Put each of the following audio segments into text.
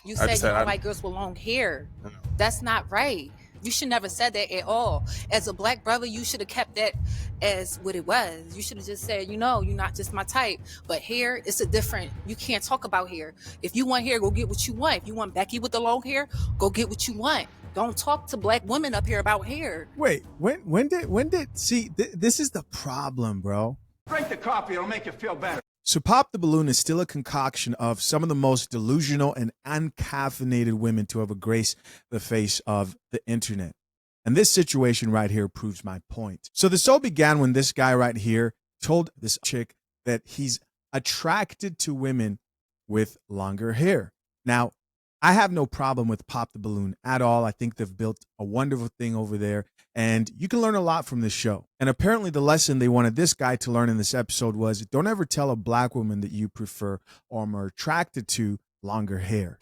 You I said just you said don't I. like girls with long hair. You know, That's not right. You should never said that at all. As a black brother, you should have kept that as what it was. You should have just said, you're not just my type. But hair, it's a different. You can't talk about hair. If you want hair, go get what you want. If you want Becky with the long hair, go get what you want. Don't talk to black women up here about hair. Wait, when did see this is the problem, bro. Drink the coffee, it'll make you feel better. So Pop the Balloon is still a concoction of some of the most delusional and uncaffeinated women to ever grace the face of the internet. And this situation right here proves my point. So this all began when this guy right here told this chick that he's attracted to women with longer hair. Now, I have no problem with Pop the Balloon at all. I think they've built a wonderful thing over there, and you can learn a lot from this show. And apparently, the lesson they wanted this guy to learn in this episode was don't ever tell a black woman that you prefer or are more attracted to longer hair.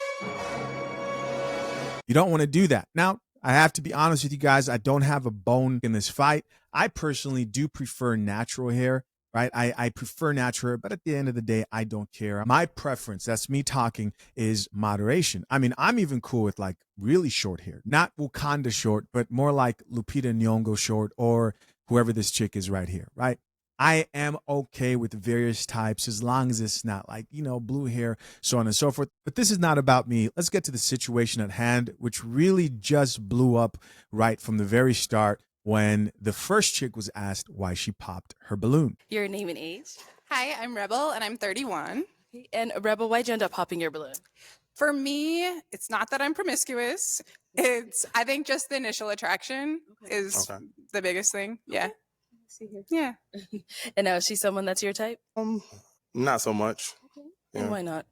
You don't want to do that. Now, I have to be honest with you guys. I don't have a bone in this fight. I personally do prefer natural hair. Right. I prefer natural, but at the end of the day, I don't care. My preference, that's me talking, is moderation. I mean, I'm even cool with like really short hair, not Wakanda short, but more like Lupita Nyong'o short or whoever this chick is right here. Right. I am okay with various types as long as it's not like, blue hair, so on and so forth. But this is not about me. Let's get to the situation at hand, which really just blew up right from the very start when the first chick was asked why she popped her balloon. Your name and age? Hi, I'm Rebel and I'm 31. And Rebel, why'd you end up popping your balloon? For me, it's not that I'm promiscuous. I think just the initial attraction is the biggest thing. Yeah. Yeah. And now is she someone that's your type? not so much. And Yeah. why not?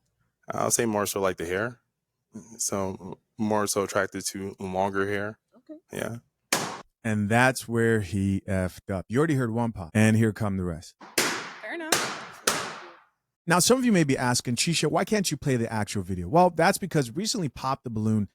I'll say more so like the hair. So more so attracted to longer hair. Okay. Yeah. And that's where he effed up. You already heard one pop, and here come the rest. Fair enough. Now, some of you may be asking, Chisha, why can't you play the actual video? Well, that's because recently Pop the Balloon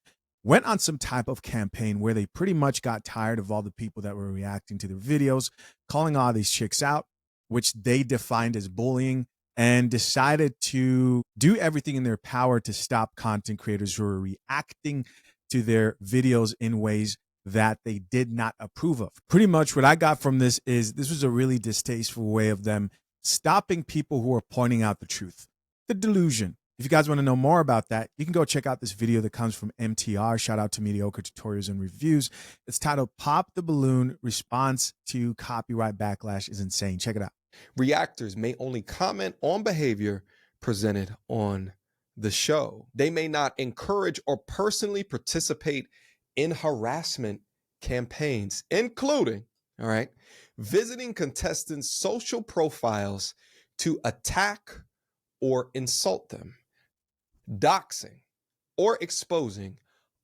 went on some type of campaign where they pretty much got tired of all the people that were reacting to their videos, calling all these chicks out, which they defined as bullying, and decided to do everything in their power to stop content creators who are reacting to their videos in ways that they did not approve of. Pretty much what I got from this is this was a really distasteful way of them stopping people who are pointing out the truth, the delusion. If you guys want to know more about that, you can go check out this video that comes from MTR. Shout out to Mediocre Tutorials and Reviews. It's titled Pop the Balloon Response to Copyright Backlash is Insane. Check it out. Reactors may only comment on behavior presented on the show. They may not encourage or personally participate in harassment campaigns, including, all right, visiting contestants' social profiles to attack or insult them, doxing or exposing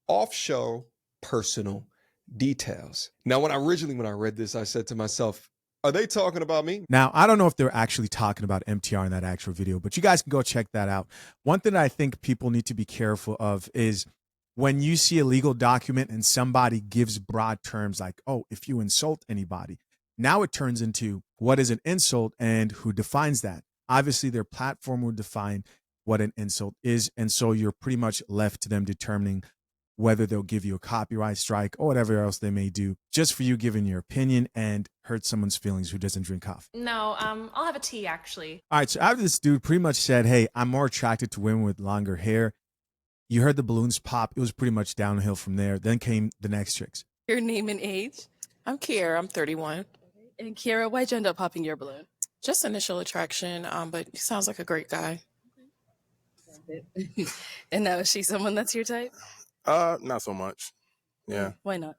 off-show personal details. Now, when I read this, I said to myself, are they talking about me? Now, I don't know if they're actually talking about MTR in that actual video, but you guys can go check that out. One thing that I think people need to be careful of is when you see a legal document and somebody gives broad terms like, oh, if you insult anybody, now it turns into what is an insult and who defines that. Obviously, their platform will define what an insult is. And so you're pretty much left to them determining whether they'll give you a copyright strike or whatever else they may do just for you giving your opinion and hurt someone's feelings who doesn't drink coffee. No, I'll have a tea, actually. All right, so after this dude pretty much said, hey, I'm more attracted to women with longer hair, you heard the balloons pop. It was pretty much downhill from there. Then came the next chicks. Your name and age? I'm Kiera. I'm 31. And Kiera, why'd you end up popping your balloon? Just initial attraction, but he sounds like a great guy. And now is she someone that's your type? Not so much. Yeah. Why not?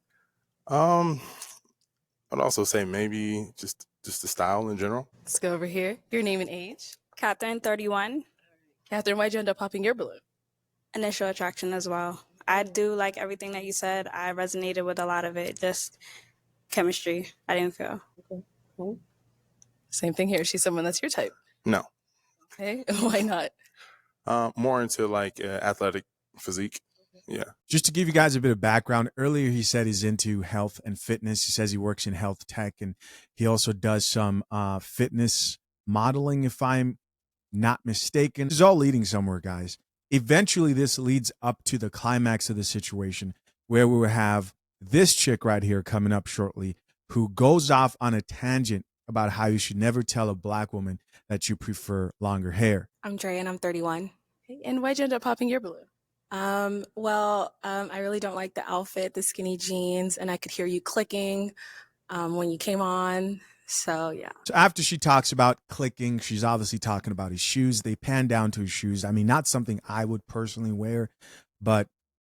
I'd also say maybe just the style in general. Let's go over here. Your name and age? Catherine, 31. Catherine, why'd you end up popping your balloon? Initial attraction as well. I do like everything that you said. I resonated with a lot of it. Just chemistry. I didn't feel. Okay. Cool. Same thing here. She's someone that's your type. No. Okay. Why not? More into like athletic physique. Yeah. Just to give you guys a bit of background, earlier he said he's into health and fitness. He says he works in health tech, and he also does some fitness modeling, if I'm not mistaken. This is all leading somewhere, guys. eventually this leads up to the climax of the situation where we will have this chick right here coming up shortly who goes off on a tangent about how you should never tell a black woman that you prefer longer hair. I'm Dre and I'm 31. Okay, and why'd you end up popping your balloon? I really don't like the outfit, the skinny jeans, and I could hear you clicking when you came on. So, yeah. So after she talks about clicking, she's obviously talking about his shoes. They pan down to his shoes. I mean, not something I would personally wear, but,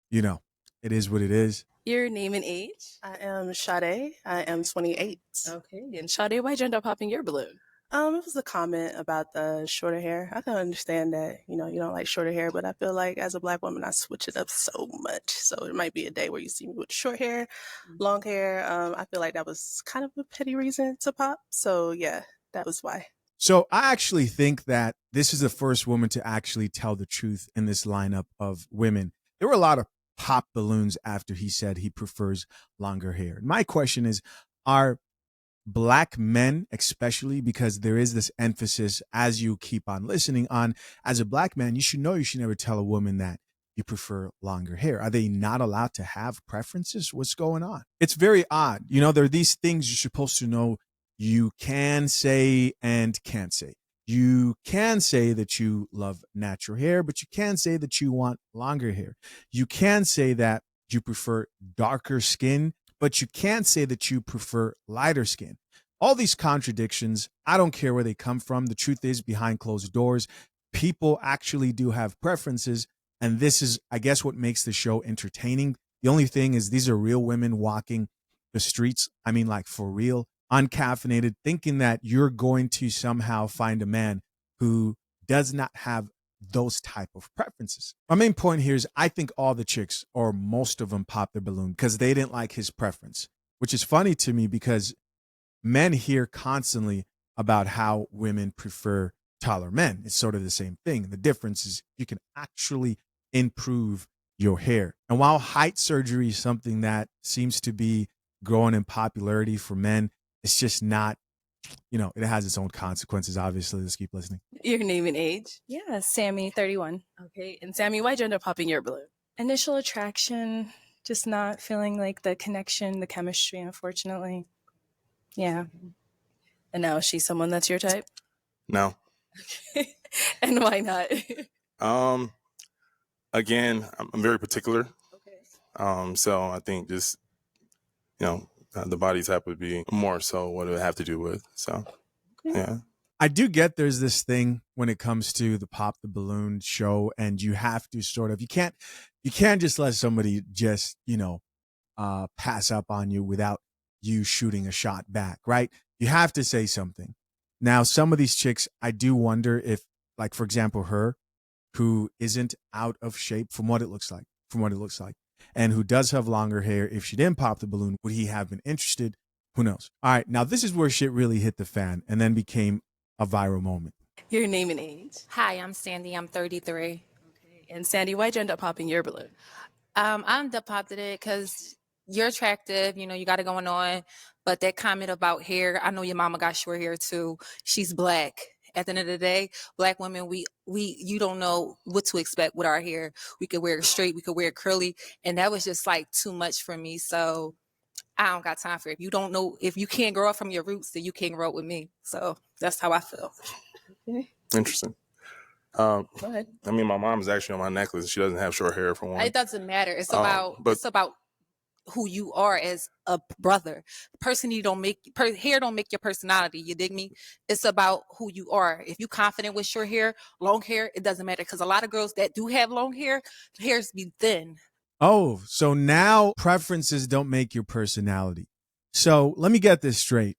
you know, it is what it is. Your name and age? I am Sade. I am 28. Okay, and Sade, why'd you end up popping your balloon? It was a comment about the shorter hair. I can understand that, you don't like shorter hair, but I feel like as a black woman, I switch it up so much. So it might be a day where you see me with short hair, long hair. I feel like that was kind of a petty reason to pop. So yeah, that was why. So I actually think that this is the first woman to actually tell the truth in this lineup of women. There were a lot of pop balloons after he said he prefers longer hair. My question is, are black men, especially because there is this emphasis as you keep on listening on, as a black man, you should know you should never tell a woman that you prefer longer hair. Are they not allowed to have preferences? What's going on? It's very odd. You know, there are these things you're supposed to know you can say and can't say. You can say that you love natural hair, but you can say that you want longer hair. You can say that you prefer darker skin, but you can't say that you prefer lighter skin. All these contradictions, I don't care where they come from. The truth is, behind closed doors, people actually do have preferences. And this is, I guess, what makes the show entertaining. The only thing is these are real women walking the streets. I mean, like for real, uncaffeinated, thinking that you're going to somehow find a man who does not have those type of preferences. My main point here is I think all the chicks, or most of them, popped their balloon because they didn't like his preference, which is funny to me because men hear constantly about how women prefer taller men. It's sort of the same thing. The difference is you can actually improve your hair. And while height surgery is something that seems to be growing in popularity for men, it's just not, it has its own consequences, obviously. Let's keep listening. Your name and age? Yeah, Sammy, 31. Okay, and Sammy, why'd you end up popping your balloon? Initial attraction, just not feeling like the connection, the chemistry, unfortunately. Yeah. And now is she someone that's your type? No. And why not? Again, I'm very particular. Okay. So I think just, the body type would be more so what it would have to do with. So, Okay. yeah. I do get there's this thing when it comes to the pop the balloon show, and you have to sort of, you can't just let somebody just, pass up on you without you shooting a shot back, right? You have to say something. Now, some of these chicks, I do wonder if, like, for example, her, who isn't out of shape from what it looks like, and who does have longer hair, if she didn't pop the balloon, would he have been interested? Who knows? All right, now this is where shit really hit the fan and then became a viral moment. Your name and age? Hi, I'm Sandy. I'm 33. Okay. And Sandy, why'd you end up popping your balloon? I ended up popping it because you're attractive, you got it going on. But that comment about hair, I know your mama got short hair too. She's black. At the end of the day, black women, you don't know what to expect with our hair. We could wear it straight, we could wear it curly, and that was just like too much for me. So I don't got time for it. If you don't know, if you can't grow up from your roots, then you can't grow up with me. So that's how I feel. Okay. Interesting. Go ahead. I mean, my mom's actually on my necklace. She doesn't have short hair for one. It doesn't matter. It's but- about who you are as a brother. Hair don't make your personality. You dig me? It's about who you are. If you confident with short hair, long hair, it doesn't matter. Because a lot of girls that do have long hair, hairs be thin. Oh, so now preferences don't make your personality. So let me get this straight.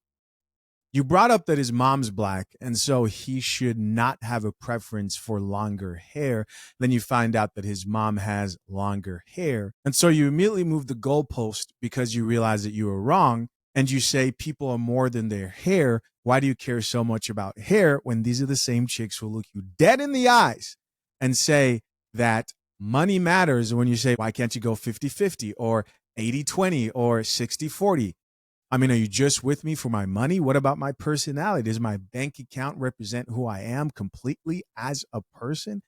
You brought up that his mom's black, and so he should not have a preference for longer hair. Then you find out that his mom has longer hair. And so you immediately move the goalpost because you realize that you were wrong. And you say people are more than their hair. Why do you care so much about hair when these are the same chicks who look you dead in the eyes and say that money matters when you say, why can't you go 50-50 or 80-20 or 60-40? I mean, are you just with me for my money? What about my personality? Does my bank account represent who I am completely as a person?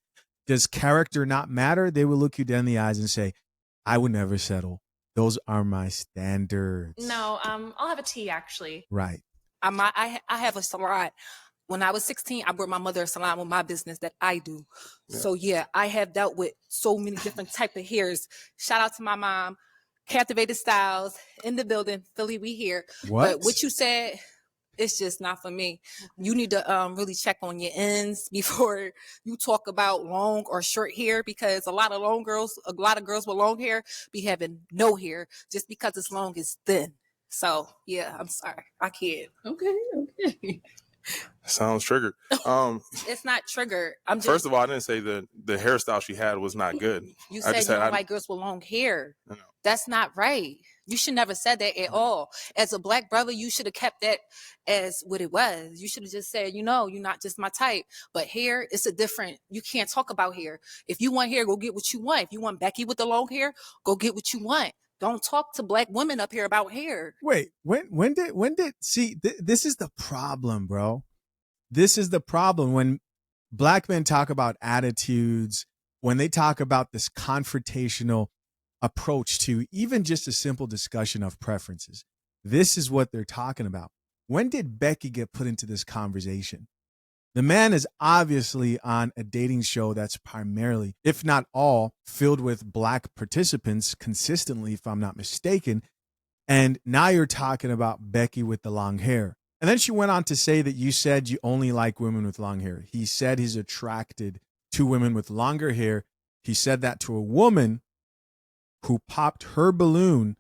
Does character not matter? They will look you dead in the eyes and say, I would never settle. Those are my standards. No, I'll have a tea actually. Right. I have a salon. When I was 16, I brought my mother a salon with my business that I do. Yeah. So yeah, I have dealt with so many different type of hairs. Shout out to my mom, Captivated Styles in the building, Philly. We here. But what you said, it's just not for me. You need to really check on your ends before you talk about long or short hair, because a lot of girls with long hair be having no hair just because it's long is thin. So yeah, I'm sorry, I can't. Okay. Sounds triggered. It's not triggered. I'm just, First of all, I didn't say the hairstyle she had was not good. you I said just you said don't like girls with long hair. I know. That's not right. You should never said that at all. As a black brother, you should have kept that as what it was. You should have just said, you're not just my type. But hair, it's a different, you can't talk about hair. If you want hair, go get what you want. If you want Becky with the long hair, go get what you want. Don't talk to black women up here about hair. Wait, when did see this is the problem, bro. This is the problem when black men talk about attitudes, when they talk about this confrontational approach to even just a simple discussion of preferences. This is what they're talking about. When did Becky get put into this conversation? The man is obviously on a dating show that's primarily, if not all, filled with black participants consistently, if I'm not mistaken. And now you're talking about Becky with the long hair. And then she went on to say that you said you only like women with long hair. He said he's attracted to women with longer hair. He said that to a woman who popped her balloon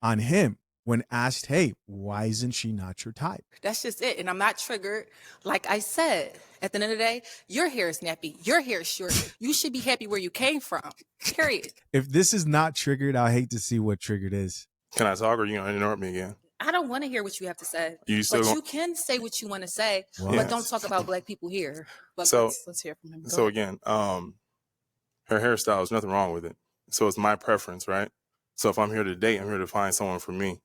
on him when asked, hey, why isn't she not your type? That's just it. And I'm not triggered. Like I said, at the end of the day, your hair is nappy. Your hair is short. You should be happy where you came from. Period. If this is not triggered, I hate to see what triggered is. Can I talk or are you going to interrupt me again? I don't want to hear what you have to say. You still But gon- you can say what you want to say, Well, but Yes. don't talk about black people here. But So, Let's hear from him. Go so ahead. again, her hairstyle, there's nothing wrong with it. So it's my preference, right? So if I'm here to date, I'm here to find someone for me.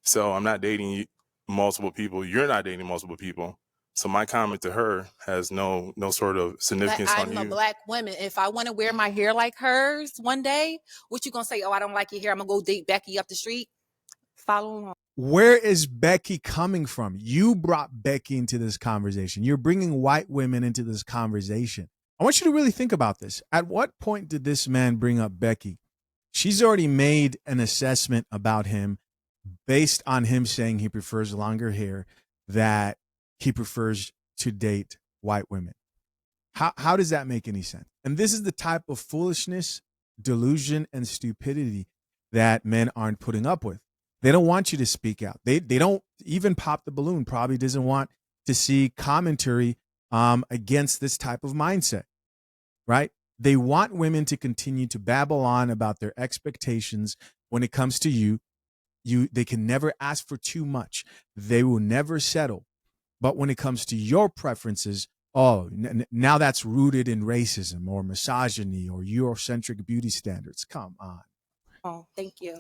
So I'm not dating multiple people. You're not dating multiple people. So my comment to her has no sort of but significance on I'm a you. black woman. If I want to wear my hair like hers one day, what you gonna say? Oh, I don't like your hair. I'm gonna go date Becky up the street. Follow along. Where is Becky coming from? You brought Becky into this conversation. You're bringing white women into this conversation. I want you to really think about this. At what point did this man bring up Becky? She's already made an assessment about him based on him saying he prefers longer hair, that he prefers to date white women. How does that make any sense? And this is the type of foolishness, delusion, and stupidity that men aren't putting up with. They don't want you to speak out. They don't even Pop the Balloon probably doesn't want to see commentary against this type of mindset, right? They want women to continue to babble on about their expectations when it comes to you. They can never ask for too much. They will never settle. But when it comes to your preferences, now that's rooted in racism or misogyny or Eurocentric beauty standards. Come on. Oh, thank you.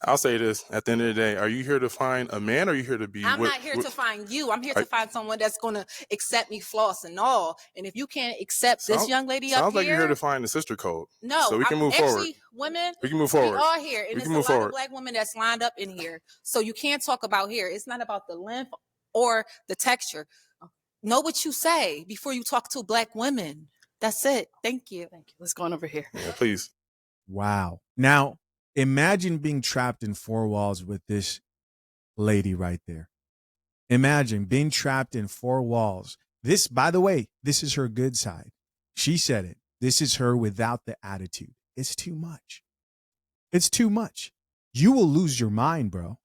I'll say this. At the end of the day, are you here to find a man or are you here to be I'm with- not here with- to find you. I'm here to find someone that's going to accept me, floss and all. And if you can't accept this Sounds- young lady up Sounds like here, you're here to find the sister code. no, So we can I'm move forward. actually, women, We can move we forward. are here, and We there's can a move lot forward. of black women that's lined up in here. So you can't talk about hair. It's not about the length or the texture. Know what you say before you talk to black women. That's it. Thank you. Thank you. Let's go on over here. Yeah, please. Wow. Now, imagine being trapped in four walls with this lady right there. Imagine being trapped in four walls. This, by the way, this is her good side. She said it. This is her without the attitude. It's too much. It's too much. You will lose your mind, bro.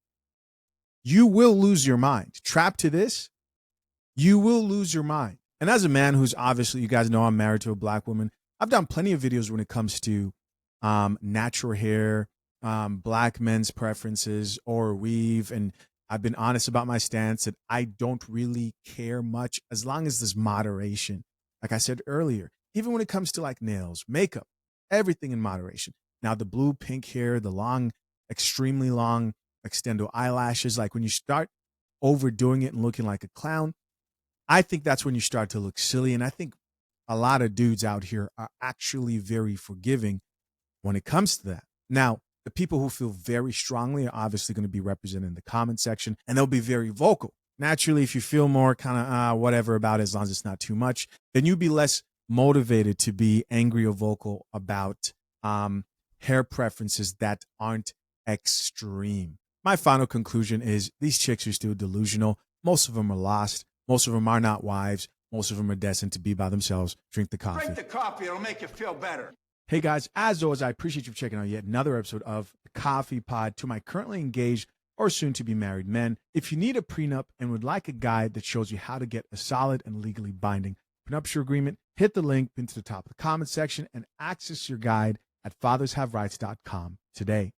You will lose your mind. Trapped to this, you will lose your mind. And as a man who's obviously, you guys know I'm married to a black woman, I've done plenty of videos when it comes to natural hair, black men's preferences or weave. And I've been honest about my stance that I don't really care much as long as there's moderation. Like I said earlier, even when it comes to like nails, makeup, everything in moderation. Now the blue, pink hair, the long, extremely long extendo eyelashes, like when you start overdoing it and looking like a clown, I think that's when you start to look silly. And I think a lot of dudes out here are actually very forgiving when it comes to that. Now, the people who feel very strongly are obviously going to be represented in the comment section, and they'll be very vocal. Naturally, if you feel more kind of whatever about it, as long as it's not too much, then you'll be less motivated to be angry or vocal about hair preferences that aren't extreme. My final conclusion is these chicks are still delusional. Most of them are lost. Most of them are not wives. Most of them are destined to be by themselves. Drink the coffee. Drink the coffee, it'll make you feel better. Hey guys, as always, I appreciate you for checking out yet another episode of the Coffee Pod. To my currently engaged or soon to be married men, if you need a prenup and would like a guide that shows you how to get a solid and legally binding prenuptial agreement, hit the link pinned to the top of the comment section and access your guide at fathershaverights.com today.